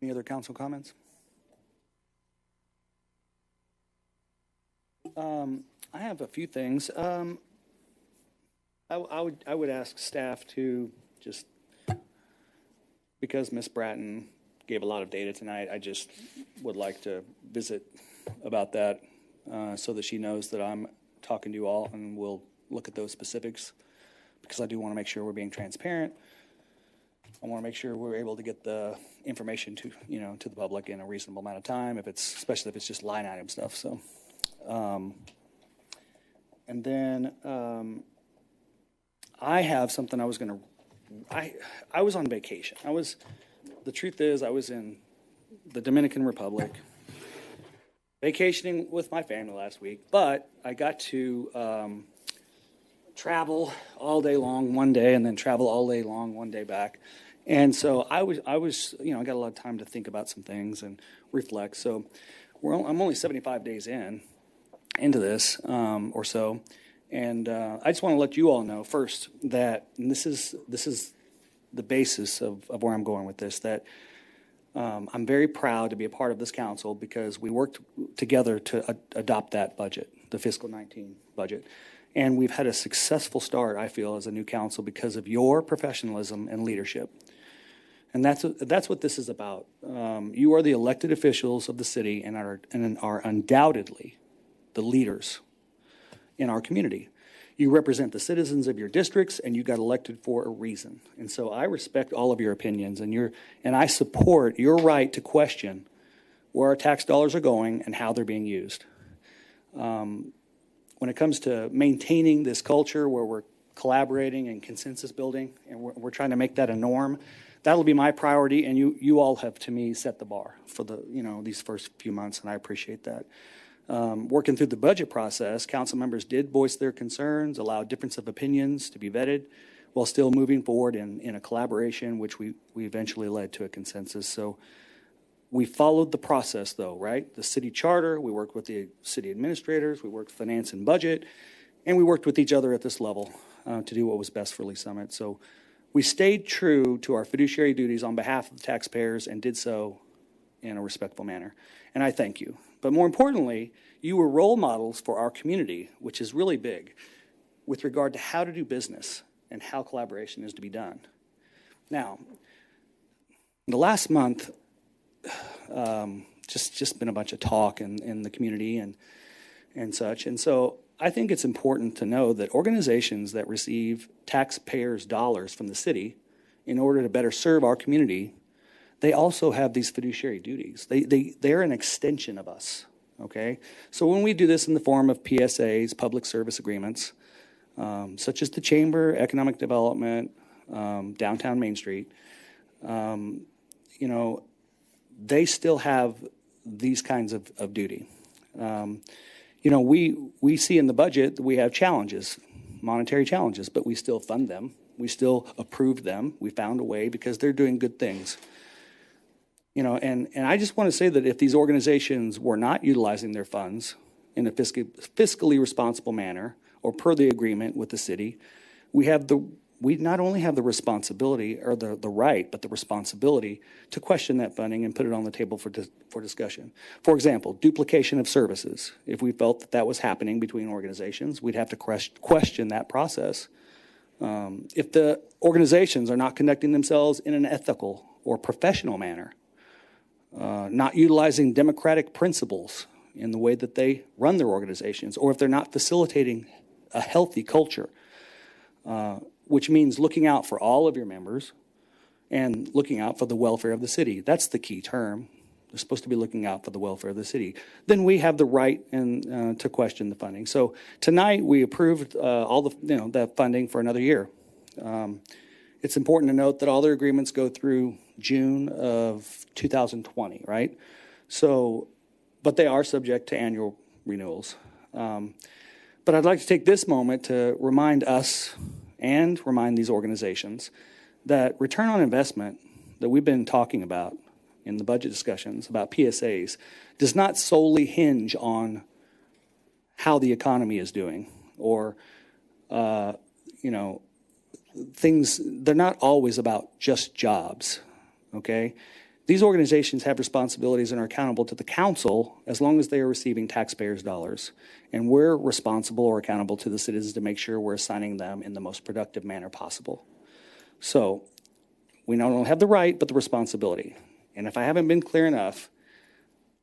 Any other council comments? I have a few things. I would ask staff to just, because Ms. Bratton gave a lot of data tonight, I just would like to visit about that so that she knows that I'm talking to you all, and we'll look at those specifics, because I do want to make sure we're being transparent. I want to make sure we're able to get the information to the public in a reasonable amount of time, especially if it's just line item stuff. So, and then I have something I was going to. I was on vacation. The truth is, I was in the Dominican Republic, vacationing with my family last week, but I got to travel all day long one day, and then travel all day long one day back. And so I was, I got a lot of time to think about some things and reflect. So I'm only 75 days into this or so, and I just want to let you all know first that, and this is the basis of where I'm going with this, that I'm very proud to be a part of this council, because we worked together to adopt that budget, the fiscal 19 budget. And we've had a successful start, I feel, as a new council because of your professionalism and leadership. And that's what this is about. You are the elected officials of the city and are undoubtedly the leaders in our community. You represent the citizens of your districts, and you got elected for a reason. And so I respect all of your opinions, and I support your right to question where our tax dollars are going and how they're being used. When it comes to maintaining this culture where we're collaborating and consensus building, and we're trying to make that a norm, that'll be my priority. And you all have, to me, set the bar for these first few months, and I appreciate that. Working through the budget process, council members did voice their concerns, allow difference of opinions to be vetted, while still moving forward in a collaboration, which we eventually led to a consensus. So we followed the process, though, right? The city charter, we worked with the city administrators, we worked finance and budget, and we worked with each other at this level to do what was best for Lee Summit. So we stayed true to our fiduciary duties on behalf of the taxpayers and did so in a respectful manner. And I thank you. But more importantly, you were role models for our community, which is really big, with regard to how to do business and how collaboration is to be done. Now, the last month, just been a bunch of talk in the community and such. And so I think it's important to know that organizations that receive taxpayers' dollars from the city in order to better serve our community, they also have these fiduciary duties. They're an extension of us, okay? So when we do this in the form of PSAs, public service agreements, such as the Chamber, Economic Development, Downtown Main Street, they still have these kinds of duty. We see in the budget that we have challenges, monetary challenges, but we still fund them. We still approve them. We found a way because they're doing good things. And I just want to say that if these organizations were not utilizing their funds in a fiscally responsible manner or per the agreement with the city, we not only have the responsibility or the right, but the responsibility to question that funding and put it on the table for discussion. For example, duplication of services. If we felt that was happening between organizations, we'd have to question that process. If the organizations are not conducting themselves in an ethical or professional manner, not utilizing democratic principles in the way that they run their organizations, or if they're not facilitating a healthy culture, which means looking out for all of your members and looking out for the welfare of the city. That's the key term. They're supposed to be looking out for the welfare of the city. Then we have the right to question the funding. So tonight we approved all the funding for another year. It's important to note that all their agreements go through June of 2020, right? So, but they are subject to annual renewals. But I'd like to take this moment to remind us and remind these organizations that return on investment that we've been talking about in the budget discussions about PSAs does not solely hinge on how the economy is doing or, things. They're not always about just jobs, okay? These organizations have responsibilities and are accountable to the council as long as they are receiving taxpayers' dollars. And we're responsible or accountable to the citizens to make sure we're assigning them in the most productive manner possible. So we not only have the right, but the responsibility. And if I haven't been clear enough,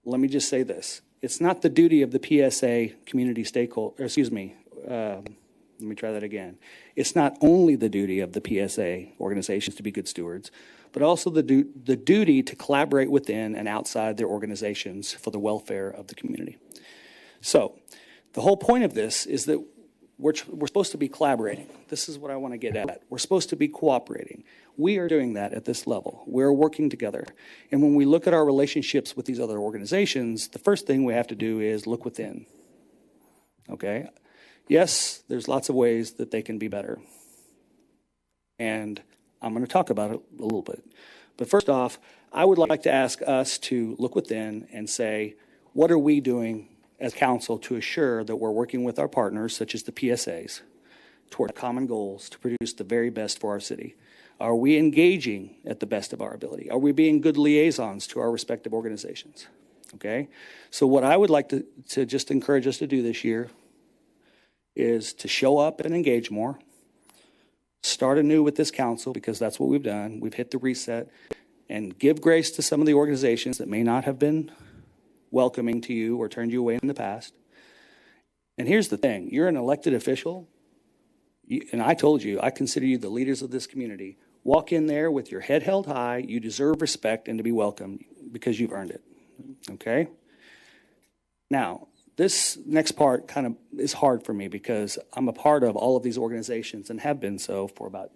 let me just say this. It's not the duty of the PSA community stakeholder, let me try that again. It's not only the duty of the PSA organizations to be good stewards, but also the duty to collaborate within and outside their organizations for the welfare of the community. So the whole point of this is that we're supposed to be collaborating. This is what I want to get at. We're supposed to be cooperating. We are doing that at this level. We're working together. And when we look at our relationships with these other organizations, the first thing we have to do is look within. Okay? Yes, there's lots of ways that they can be better. And I'm going to talk about it a little bit. But first off, I would like to ask us to look within and say, what are we doing as council to assure that we're working with our partners, such as the PSAs, toward common goals to produce the very best for our city? Are we engaging at the best of our ability? Are we being good liaisons to our respective organizations? Okay? So what I would like to just encourage us to do this year is to show up and engage more, start anew with this council, because that's what we've done. We've hit the reset, and give grace to some of the organizations that may not have been welcoming to you or turned you away in the past. And here's the thing. You're an elected official, and I told you, I consider you the leaders of this community. Walk in there with your head held high. You deserve respect and to be welcomed because you've earned it, okay? Now, this next part kind of is hard for me because I'm a part of all of these organizations and have been so for about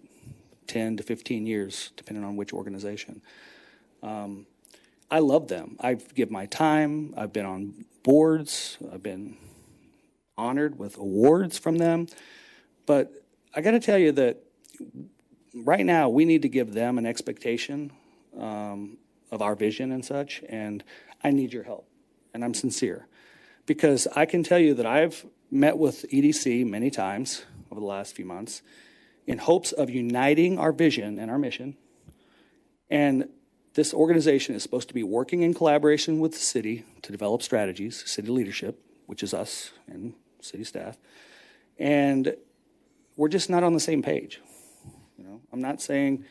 10 to 15 years, depending on which organization. I love them. I give my time. I've been on boards. I've been honored with awards from them. But I got to tell you that right now we need to give them an expectation of our vision and such, and I need your help, and I'm sincere. Because I can tell you that I've met with EDC many times over the last few months in hopes of uniting our vision and our mission. And this organization is supposed to be working in collaboration with the city to develop strategies, city leadership, which is us and city staff. And we're just not on the same page. You know, I'm not saying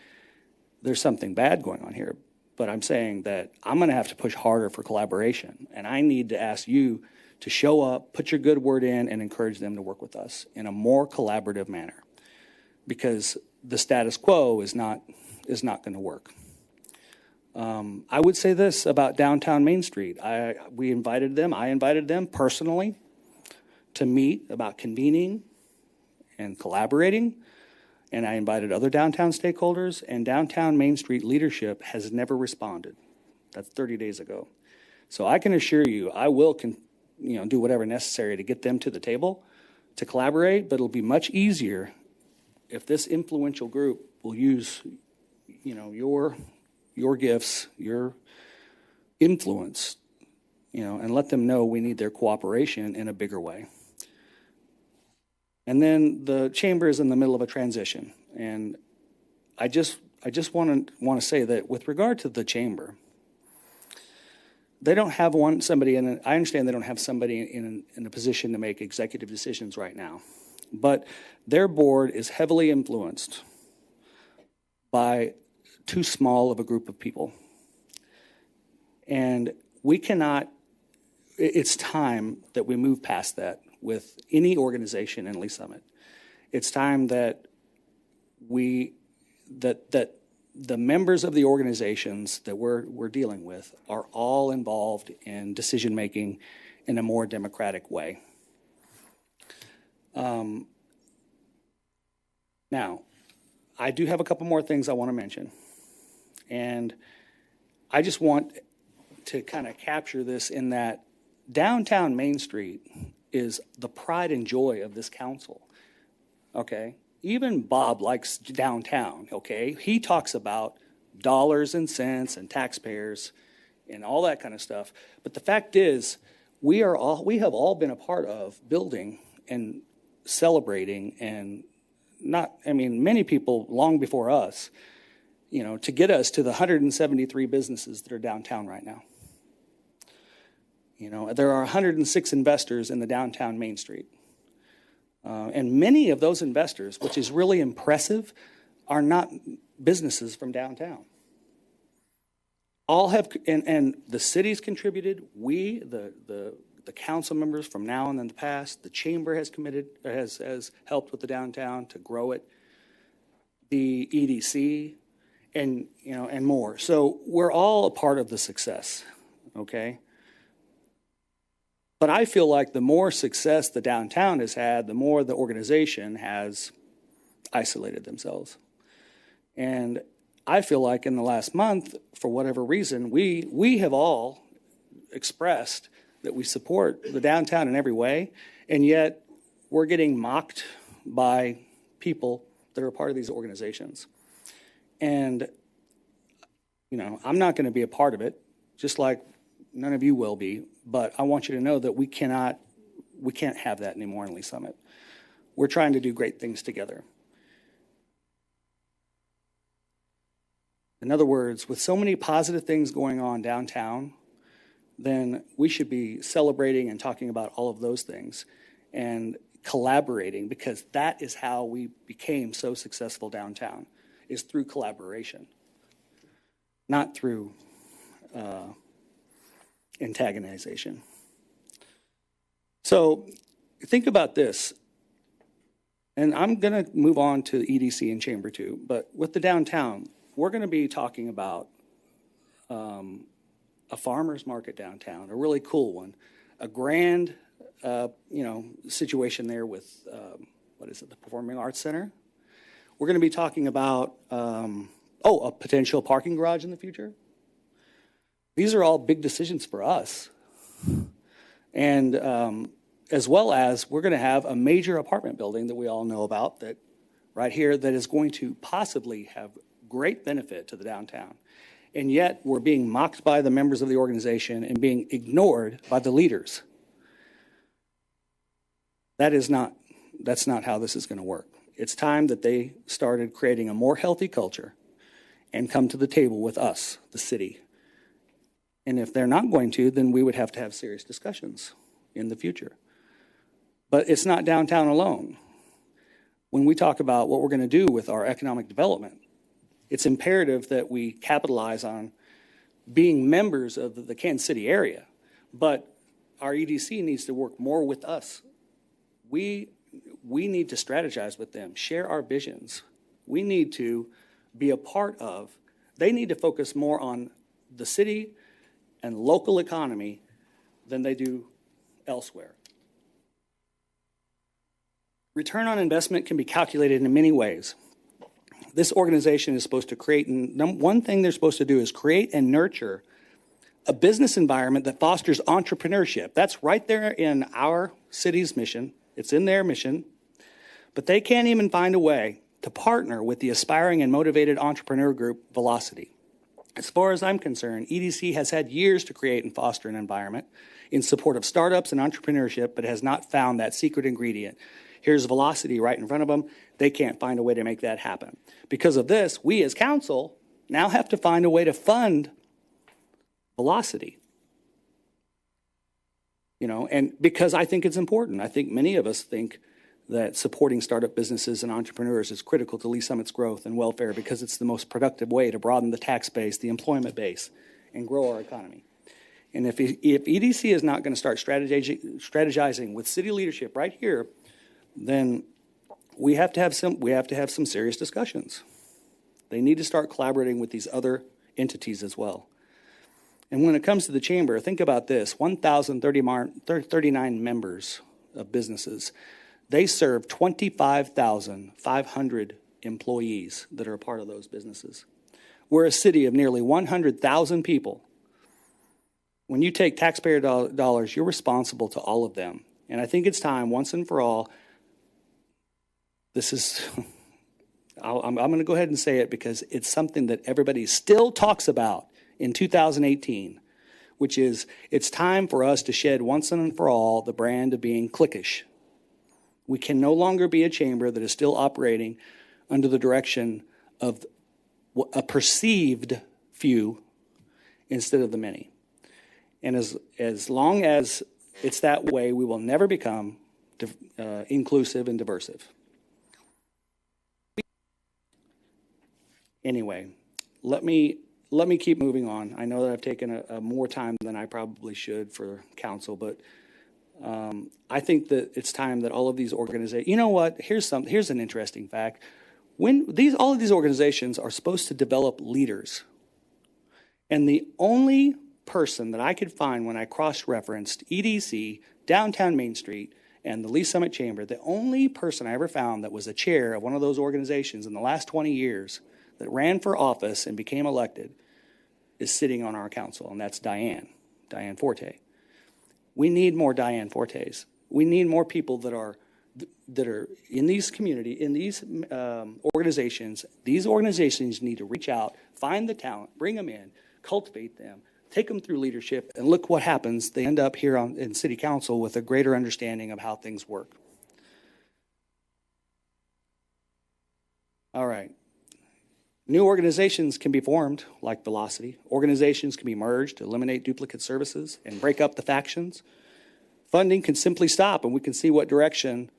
there's something bad going on here, but I'm saying that I'm going to have to push harder for collaboration. And I need to ask you to show up, put your good word in, and encourage them to work with us in a more collaborative manner, because the status quo is not going to work. I would say this about downtown Main Street. I invited them personally to meet about convening and collaborating, and I invited other downtown stakeholders, and downtown Main Street leadership has never responded. That's 30 days ago. So I can assure you, I will do whatever necessary to get them to the table to collaborate, but it'll be much easier if this influential group will use, your gifts, your influence, and let them know we need their cooperation in a bigger way. And then the chamber is in the middle of a transition, and I just want to say that with regard to the chamber, they don't have somebody in. I understand they don't have somebody in a position to make executive decisions right now, but their board is heavily influenced by too small of a group of people, and we cannot. It's time that we move past that with any organization in Lee Summit. It's time that the members of the organizations that we're dealing with are all involved in decision making in a more democratic way. Now, I do have a couple more things I want to mention, and I just want to kind of capture this in that downtown Main Street is the pride and joy of this council, okay? Even Bob likes downtown, okay? He talks about dollars and cents and taxpayers and all that kind of stuff. But the fact is, we have all been a part of building and celebrating, and many people long before us to get us to the 173 businesses that are downtown right now. There are 106 investors in the downtown Main Street. And many of those investors, which is really impressive, are not businesses from downtown. All have, and the city's contributed. We, the council members from now and in the past, the chamber has has helped with the downtown to grow it. The EDC, and more. So we're all a part of the success. Okay. But I feel like the more success the downtown has had, the more the organization has isolated themselves. And I feel like in the last month, for whatever reason, we have all expressed that we support the downtown in every way, and yet we're getting mocked by people that are part of these organizations. And, I'm not going to be a part of it, just like none of you will be, but I want you to know that we can't have that anymore in Lee Summit. We're trying to do great things together. In other words, with so many positive things going on downtown, then we should be celebrating and talking about all of those things and collaborating, because that is how we became so successful downtown, is through collaboration, not through antagonization. So think about this, and I'm going to move on to EDC and Chamber 2, but with the downtown, we're going to be talking about a farmer's market downtown, a really cool one, a grand situation there with, the Performing Arts Center. We're going to be talking about, a potential parking garage in the future. These are all big decisions for us. And as well as we're going to have a major apartment building that we all know about that right here that is going to possibly have great benefit to the downtown. And yet we're being mocked by the members of the organization and being ignored by the leaders. That's not how this is going to work. It's time that they started creating a more healthy culture and come to the table with us, the city. And if they're not going to, then we would have to have serious discussions in the future. But it's not downtown alone. When we talk about what we're going to do with our economic development, it's imperative that we capitalize on being members of the Kansas City area. But our EDC needs to work more with us. We need to strategize with them, share our visions. We need to be a part of, they need to focus more on the city and local economy than they do elsewhere. Return on investment can be calculated in many ways. This organization is supposed to create, and one thing they're supposed to do is create and nurture a business environment that fosters entrepreneurship. That's right there in our city's mission. It's in their mission. But they can't even find a way to partner with the aspiring and motivated entrepreneur group, Velocity. As far as I'm concerned, EDC has had years to create and foster an environment in support of startups and entrepreneurship, but has not found that secret ingredient. Here's Velocity right in front of them. They can't find a way to make that happen. Because of this, we as council now have to find a way to fund Velocity. And because I think it's important. I think many of us think that supporting startup businesses and entrepreneurs is critical to Lee Summit's growth and welfare, because it's the most productive way to broaden the tax base, the employment base, and grow our economy. And if EDC is not going to start strategizing with city leadership right here, then we have to have some serious discussions. They need to start collaborating with these other entities as well. And when it comes to the chamber, think about this: 1,039 members of businesses. They serve 25,500 employees that are a part of those businesses. We're a city of nearly 100,000 people. When you take taxpayer dollars, you're responsible to all of them. And I think it's time, once and for all, I'm going to go ahead and say it because it's something that everybody still talks about in 2018, which is it's time for us to shed once and for all the brand of being cliquish. We can no longer be a chamber that is still operating under the direction of a perceived few instead of the many. And as long as it's that way, we will never become inclusive and diversive. Anyway, let me keep moving on. I know that I've taken a more time than I probably should for council, but I think that it's time that all of these organizations, you know what, here's an interesting fact. When all of these organizations are supposed to develop leaders, and the only person that I could find when I cross-referenced EDC, downtown Main Street, and the Lee Summit Chamber, the only person I ever found that was a chair of one of those organizations in the last 20 years that ran for office and became elected is sitting on our council, and that's Diane Forte. We need more Diane Fortes. We need more people that are in these organizations. These organizations need to reach out, find the talent, bring them in, cultivate them, take them through leadership, and look what happens. They end up here in city council with a greater understanding of how things work. All right. New organizations can be formed, like Velocity. Organizations can be merged to eliminate duplicate services and break up the factions. Funding can simply stop, and we can see what direction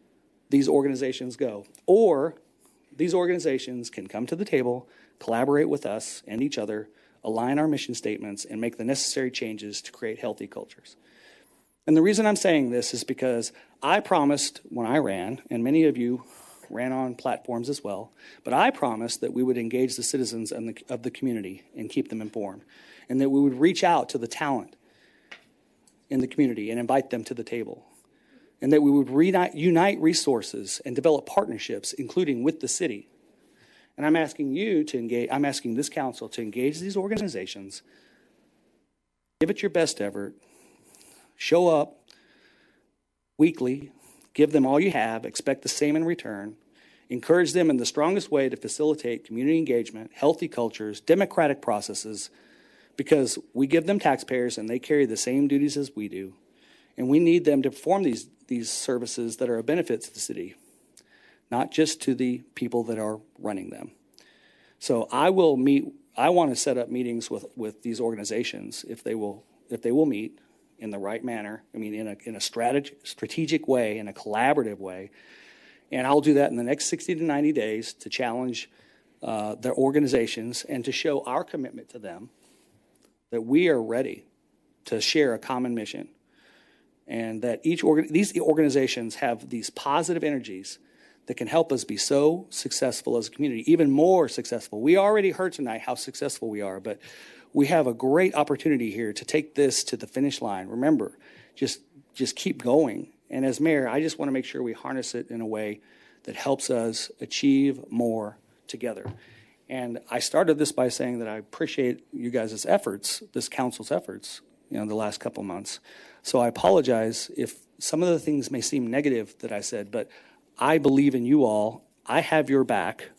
these organizations go. Or these organizations can come to the table, collaborate with us and each other, align our mission statements, and make the necessary changes to create healthy cultures. And the reason I'm saying this is because I promised when I ran, and many of you ran on platforms as well, but I promised that we would engage the citizens of the community and keep them informed, and that we would reach out to the talent in the community and invite them to the table, and that we would unite resources and develop partnerships, including with the city. And I'm asking you to engage, I'm asking this council to engage these organizations, give it your best effort, show up weekly, give them all you have, expect the same in return, encourage them in the strongest way to facilitate community engagement, healthy cultures, democratic processes, because we give them taxpayers and they carry the same duties as we do. And we need them to perform these services that are a benefit to the city, not just to the people that are running them. So I want to set up meetings with these organizations if they will meet in the right manner. I mean, in a strategic way, in a collaborative way. And I'll do that in the next 60 to 90 days to challenge their organizations and to show our commitment to them that we are ready to share a common mission, and that these organizations have these positive energies that can help us be so successful as a community, even more successful. We already heard tonight how successful we are, but we have a great opportunity here to take this to the finish line. Remember, just keep going. And as mayor, I just want to make sure we harness it in a way that helps us achieve more together. And I started this by saying that I appreciate you guys' efforts, this council's efforts, the last couple months. So I apologize if some of the things may seem negative that I said, but I believe in you all. I have your back.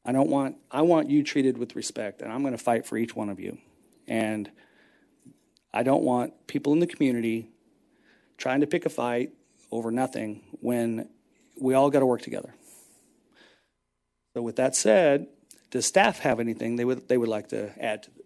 I want you treated with respect, and I'm going to fight for each one of you. And I don't want people in the community trying to pick a fight over nothing when we all got to work together. So with that said, does staff have anything they would like to add to this?